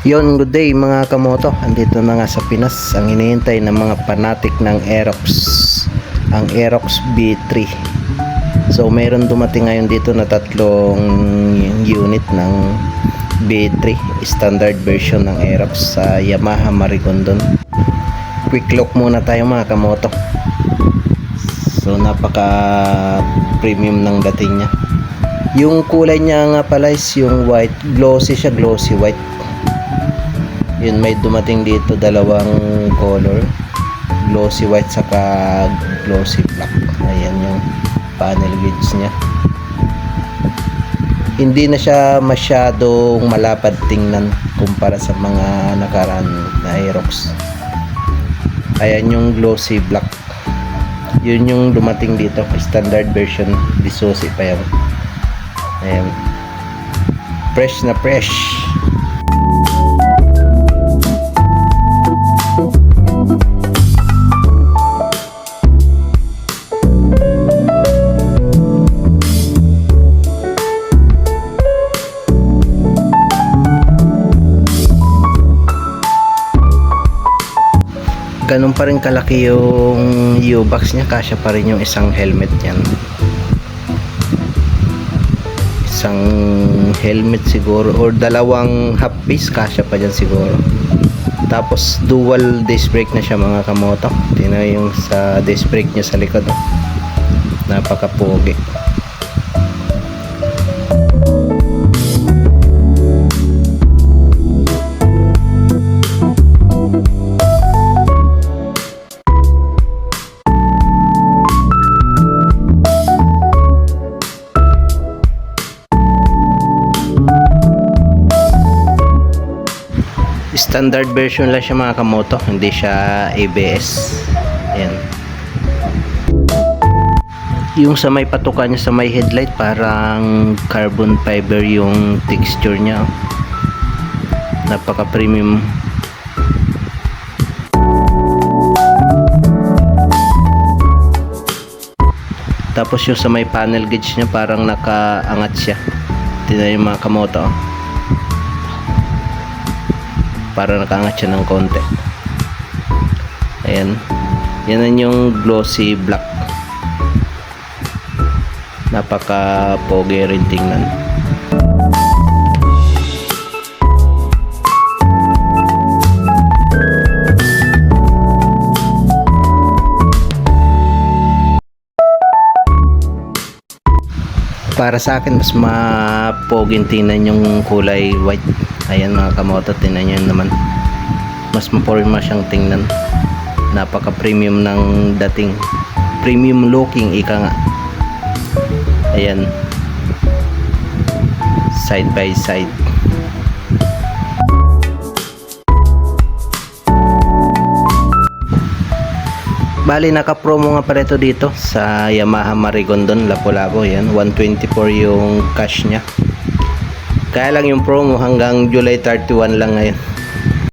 Yon, good day mga kamoto. Andito na nga sa Pinas ang hinihintay ng mga fanatic ng Aerox, ang Aerox B3. So mayroon dumating ngayon dito na tatlong unit ng B3 standard version ng Aerox sa Yamaha Marigondon. Quick look muna tayo mga kamoto. So napaka premium ng dating niya. Yung kulay niya nga pala is yung white, glossy siya, glossy white. Yun, may dumating dito dalawang color, glossy white saka glossy black. Ayan yung panel gauge nya. Hindi na siya masyadong malapad tingnan kumpara sa mga nakaraan na Aerox. Ayan yung glossy black, yun yung dumating dito, standard version, Disusi pa yan. Ayan, fresh na fresh. Ganun pa rin kalaki yung U-box nya, kasya pa rin yung isang helmet yan. Isang helmet siguro or dalawang half piece kasya pa dyan siguro. Tapos dual disc brake na siya mga kamoto. Tingnan yung sa disc brake nya sa likod, oh. Napaka-pogi. Standard version lang siya mga kamoto, hindi siya ABS. Ayan. Yung sa may patukan niya sa may headlight, parang carbon fiber yung texture niya. Napaka premium. Tapos yung sa may panel gauge niya, parang nakaangat siya. Tingnan yung mga kamoto, oh. Para nakaangat siya ng konti. Ayan, yan yung glossy black. Napaka pogi rin tingnan. Para sa akin mas mapoging tingnan yung kulay white. Ayan mga kamoto, tingnan nyo naman, mas maporma siyang tingnan. Napaka premium ng dating, premium looking ika nga. Ayan, side by side. Bali naka-promo nga pareto dito sa Yamaha Marigondon, Lapu-Lapu. Yan, 124 yung cash nya. Kaya lang yung promo hanggang July 31 lang ngayon.